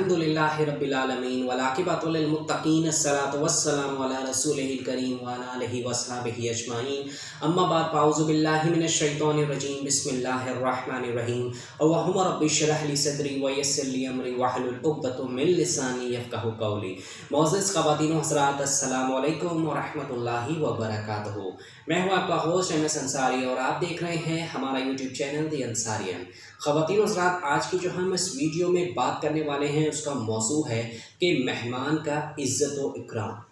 अल्हम्दुलिल्लाहि रब्बिल आलमीन वल आक़िबतु लिल मुत्तक़ीन अस्सलातु वस्सलामु अला रसूलिहिल करीम व अला आलिहि वस्हबिहि अजमाइन अम्मा बाद फ़अऊज़ु बिल्लाहि मिनश शैतानिर रजीम बिस्मिल्लाहिर रहमानिर रहीम अल्लाहुम्मा रब्बि इश्रह ली सदरी व यस्सिर ली अमरी वहलुल उक़दतम मिन लिसानी यफ़क़हू क़ौली। मुअज़्ज़िज़ ख़वातीन व हज़रात, अस्सलामु अलैकुम व रहमतुल्लाहि व बरकातुहू। मैं हूँ आपका होस्ट एमएस अंसारी और आप देख रहे हैं हमारा यूट्यूब चैनल द अंसारियन। ख़वातीन व हज़रात, आज की जो हम इस वीडियो में बात करने वाले हैं उसका मौजू है कि मेहमान का इज़्ज़त व इकराम।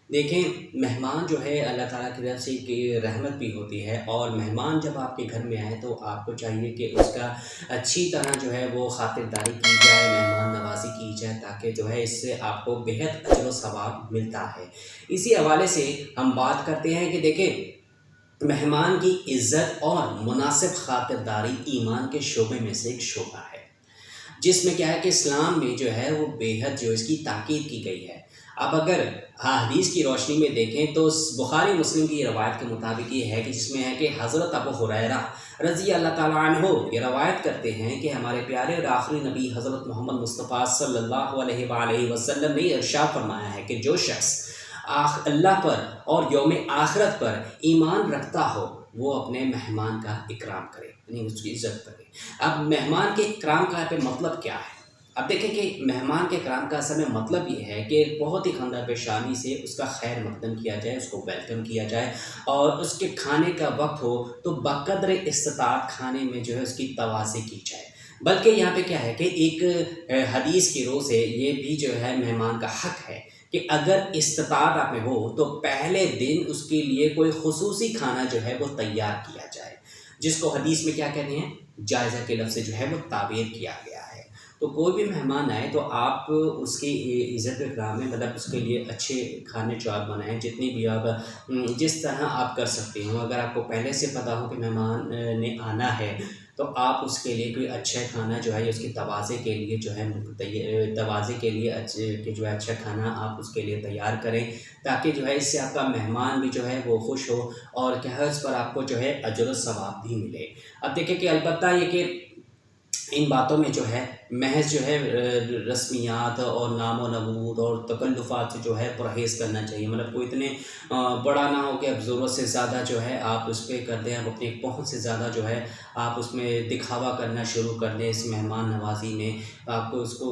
देखें, मेहमान जो है अल्लाह ताला की तरफ से की रहमत भी होती है और मेहमान जब आपके घर में आए तो आपको चाहिए कि उसका अच्छी तरह जो है वो खातिरदारी की जाए, मेहमान नवाजी की जाए, ताकि जो है इससे आपको बेहद अजर व सवाब मिलता है। इसी हवाले से हम बात करते हैं कि देखें, मेहमान की इज़्ज़त और मुनासिब खातिरदारी ईमान के शोबे में से एक शोबा है, जिसमें क्या है कि इस्लाम में जो है वो बेहद जो इसकी ताकीद की गई है। अब अगर हदीस की रोशनी में देखें तो बुखारी मुस्लिम की रवायत के मुताबिक ये है कि जिसमें है कि हज़रत अबू हुरैरा रज़ी अल्लाह ताला अन्हु ये रवायत करते हैं कि हमारे प्यारे और आखिरी नबी हज़रत मोहम्मद मुस्तफ़ा सल्लल्लाहु अलैहि वसल्लम ने इरशाद फरमाया है कि जो शख्स अल्लाह पर और यौम आखिरत पर ईमान रखता हो वो अपने मेहमान का इकराम करे, यानी उसकी इज़्ज़त करे। अब मेहमान के इकराम का पे मतलब क्या है? अब देखें कि मेहमान के इकराम का असल में मतलब ये है कि बहुत ही खंदा पेशानी से उसका खैर मकदम किया जाए, उसको वेलकम किया जाए और उसके खाने का वक्त हो तो बक़द्र इस्तिताअत खाने में जो है उसकी तवाज़ी की जाए। बल्कि यहाँ पे क्या है कि एक हदीस की रो से ये भी जो है मेहमान का हक़ है कि अगर इस्तिताअत आप में हो तो पहले दिन उसके लिए कोई खुसूसी खाना जो है वो तैयार किया जाए, जिसको हदीस में क्या कहते हैं, जायज़ा के लफ्ज़ से जो है वो ताबीर किया गया है। तो कोई भी मेहमान आए तो आप उसकी इज़्ज़त इकराम में मतलब उसके लिए अच्छे खाने जो आप बनाएं, जितनी भी आप जिस तरह आप कर सकते हो। अगर आपको पहले से पता हो कि मेहमान ने आना है तो आप उसके लिए कोई अच्छा खाना जो है उसकी तवाज़े के लिए जो है तवाज़े के लिए जो है अच्छा खाना आप उसके लिए तैयार करें, ताकि जो है इससे आपका मेहमान भी जो है वो खुश हो और क्या है उस पर आपको जो है अजर व सवाब भी मिले। अब देखें कि अलबत्ता ये कि इन बातों में जो है महज जो है रस्मियात और नाम व नबूद और तकल्लुफ़ात से जो है परहेज़ करना चाहिए। मतलब कोई इतने बड़ा ना हो कि अब ज़रूरत से ज़्यादा जो है आप उस पर कर दें, आप अपनी पहुँच से ज़्यादा जो है आप उसमें दिखावा करना शुरू कर दें इस मेहमान नवाज़ी में आपको उसको।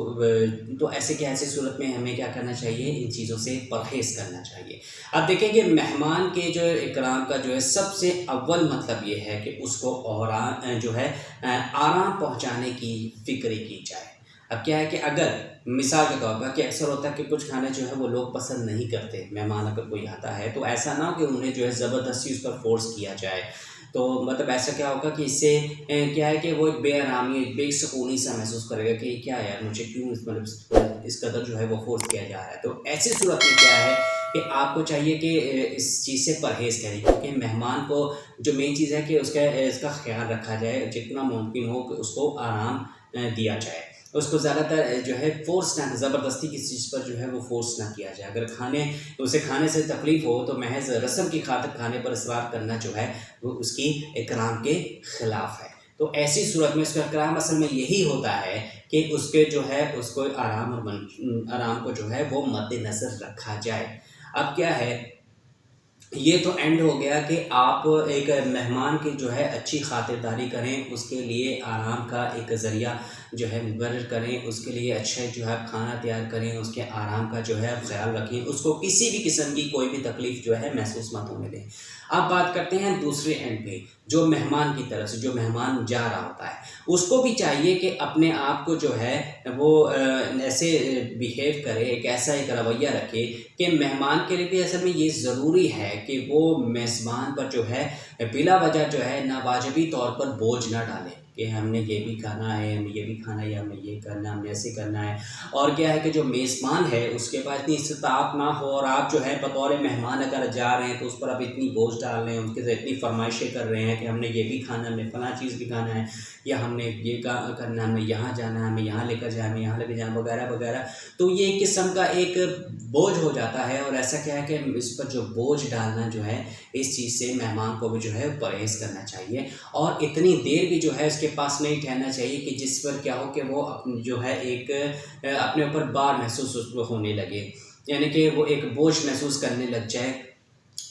तो ऐसी सूरत में हमें क्या करना चाहिए, इन चीज़ों से परहेज़ करना चाहिए। अब देखें कि मेहमान के जो इकराम का जो है सबसे अव्वल मतलब ये है कि उसको और जो है आराम पहुँचाने की फ़िक्र की जाए। अब क्या है कि अगर मिसाल के तौर पर कि अक्सर होता है कि कुछ खाने जो है वो लोग पसंद नहीं करते, मेहमान अगर कोई आता है तो ऐसा ना हो कि उन्हें जो है ज़बरदस्ती उस पर फ़ोर्स किया जाए। तो मतलब ऐसा क्या होगा कि इससे क्या है कि वो एक बेआरामी, एक बेसुकूनी सा महसूस करेगा कि क्या यार मुझे क्यों मतलब इस कदर जो है वो फ़ोर्स किया जा रहा है। तो ऐसी सूरत में क्या है कि आपको चाहिए कि इस चीज़ से परहेज़ करें, क्योंकि मेहमान को जो मेन चीज़ है कि इसका ख्याल रखा जाए, जितना मुमकिन हो कि उसको आराम दिया जाए, उसको ज़्यादातर जो है फ़ोर्स ना, ज़बरदस्ती किसी चीज़ पर जो है वो फ़ोर्स ना किया जाए। अगर उसे खाने से तकलीफ़ हो तो महज़ रस्म की खातिर खाने पर इसरार करना जो है वो उसकी इकराम के ख़िलाफ़ है। तो ऐसी सूरत में उसका इकराम असल में यही होता है कि उसके जो है उसको आराम को जो है वो मद्देनज़र रखा जाए। अब क्या है, ये तो एंड हो गया कि आप एक मेहमान की जो है अच्छी खातिरदारी करें, उसके लिए आराम का एक ज़रिया जो है मुकर्रर करें, उसके लिए अच्छा जो है खाना तैयार करें, उसके आराम का जो है ख्याल रखें, उसको किसी भी किस्म की कोई भी तकलीफ़ जो है महसूस मत होने दें। अब बात करते हैं दूसरे एंड पे, जो मेहमान की तरफ से जो मेहमान जा रहा होता है उसको भी चाहिए कि अपने आप को जो है वो ऐसे बिहेव करे, एक ऐसा एक रवैया रखे कि मेहमान के लिए भी असल में ये ज़रूरी है कि वो मेज़बान पर जो है बिला वजह जो है नावाजिबी तौर पर बोझ ना डाले कि हमने ये भी खाना है, हमें ये भी खाना है, हमें ये करना है, हमने ऐसे करना है। और क्या है कि जो मेज़बान है उसके पास इतनी इस्तिताअत ना हो और आप जो है बतौर मेहमान अगर जा रहे हैं तो उस पर आप इतनी बोझ डाल रहे हैं, उसके से इतनी फरमाइशें कर रहे हैं कि हमने ये भी खाना, हमने फ़लाँ चीज़ भी खाना है, या हमने ये करना है, हमें यहाँ जाना है, हमें यहाँ लेकर जाना है, हमें यहाँ लेकर जाना वगैरह वगैरह। तो ये एक किस्म का एक बोझ हो जाता है। और ऐसा क्या है कि इस पर जो बोझ डालना जो है, इस चीज़ से मेहमान को भी जो है परहेज़ करना चाहिए और इतनी देर भी जो है उसके पास नहीं ठहरना चाहिए कि जिस पर क्या हो कि वो अपनी जो है एक अपने ऊपर भार महसूस उसको होने लगे, यानी कि वो एक बोझ महसूस करने लग जाए।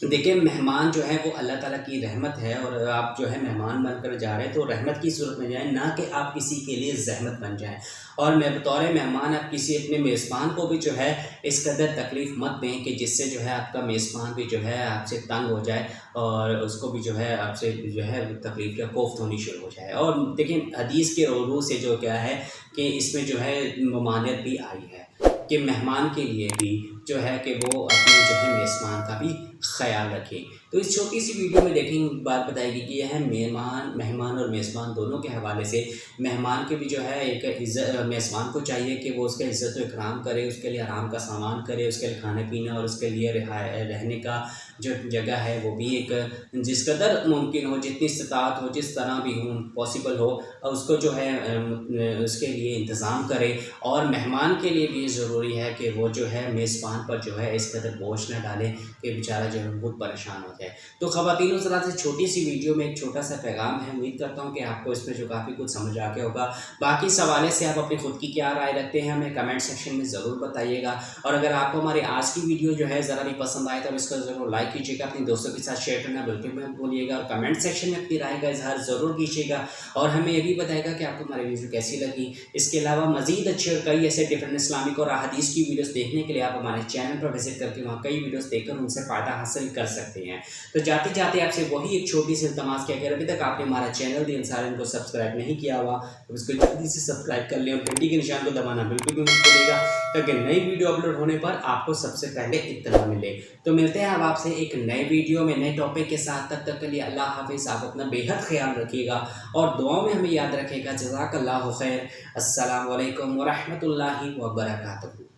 देखिए, मेहमान जो है वो अल्लाह ताला की रहमत है और आप जो है मेहमान बनकर जा रहे हैं तो रहमत की सूरत में जाएँ, ना कि आप किसी के लिए ज़हमत बन जाएँ। और मैं बतौर मेहमान आप किसी अपने मेज़बान को भी जो है इस कदर तकलीफ़ मत दें कि जिससे जो है आपका मेज़बान भी जो है आपसे तंग हो जाए और उसको भी जो है आपसे जो है तकलीफ़ या कोफ्त होनी शुरू हो जाए। और देखिए, हदीस के रू से जो क्या है कि इसमें जो है ममानियत भी आई है कि मेहमान के लिए भी जो है कि वो अपने जो है मेज़बान का भी ख़्याल रखें। तो इस छोटी सी वीडियो में देखें, बात बताएगी कि यह मेहमान और मेज़बान दोनों के हवाले से मेहमान के भी जो है एक इज़्ज़त, मेज़बान को चाहिए कि वो उसका इज़्ज़त व इकराम करे, उसके लिए आराम का सामान करे, उसके लिए खाने पीने और उसके लिए रहने का जो जगह है वो भी एक जिस कदर मुमकिन हो, जितनी इस्तिताअत हो, जिस तरह भी हो पॉसिबल हो, उसको जो है उसके लिए इंतज़ाम करे। और मेहमान के लिए भी ज़रूरी है कि वो जो है मेज़बान पर जो है इस कदर बोझ न डाले कि बेचारा जो है बहुत परेशान हो जाए। तो ख़वातीन उस तरह से छोटी सी वीडियो में एक छोटा सा पैगाम है। उम्मीद करता हूँ कि आपको इसमें जो काफ़ी कुछ समझ आ गया होगा। बाकी इस हवाले से आप अपनी खुद की क्या राय रखते हैं हमें कमेंट सेक्शन में ज़रूर बताइएगा। और अगर आपको हमारी आज की वीडियो जो है ज़रा भी पसंद आए तो इसको ज़रूर लाइक कीजिएगा, अपने दोस्तों के साथ शेयर करना बिल्कुल मत भूलिएगा और कमेंट सेक्शन में अपनी राय का इजहार ज़रूर कीजिएगा और हमें ये भी बताइएगा कि आपको हमारी वीडियो कैसी लगी। इसके अलावा मज़ीद अच्छे और कई ऐसे डिफरेंट इस्लामिक और हदीस की वीडियोस देखने के लिए आप हमारे चैनल पर विजिट करके वहाँ कई वीडियोस देखकर उनसे फ़ायदा हासिल कर सकते हैं। तो जाते जाते आपसे वही एक छोटी सी इल्तमास कि अगर अभी तक आपने हमारा चैनल दी इंसान को सब्सक्राइब नहीं किया हुआ तो उसको जल्दी से सब्सक्राइब कर लें और घंटी के निशान को दबाना बिल्कुल भी मत भूलिएगा ताकि नई वीडियो अपलोड होने पर आपको सबसे पहले इत्तला मिले। तो मिलते हैं अब आपसे एक नए वीडियो में नए टॉपिक के साथ। तब तक के लिए अल्लाह हाफिज़। आप अपना बेहद ख्याल रखिएगा और दुआओं में हमें याद रखिएगा। जज़ाकल्लाहु खैर। अस्सलामु अलैकुम व रहमतुल्लाहि व बरकातुहू।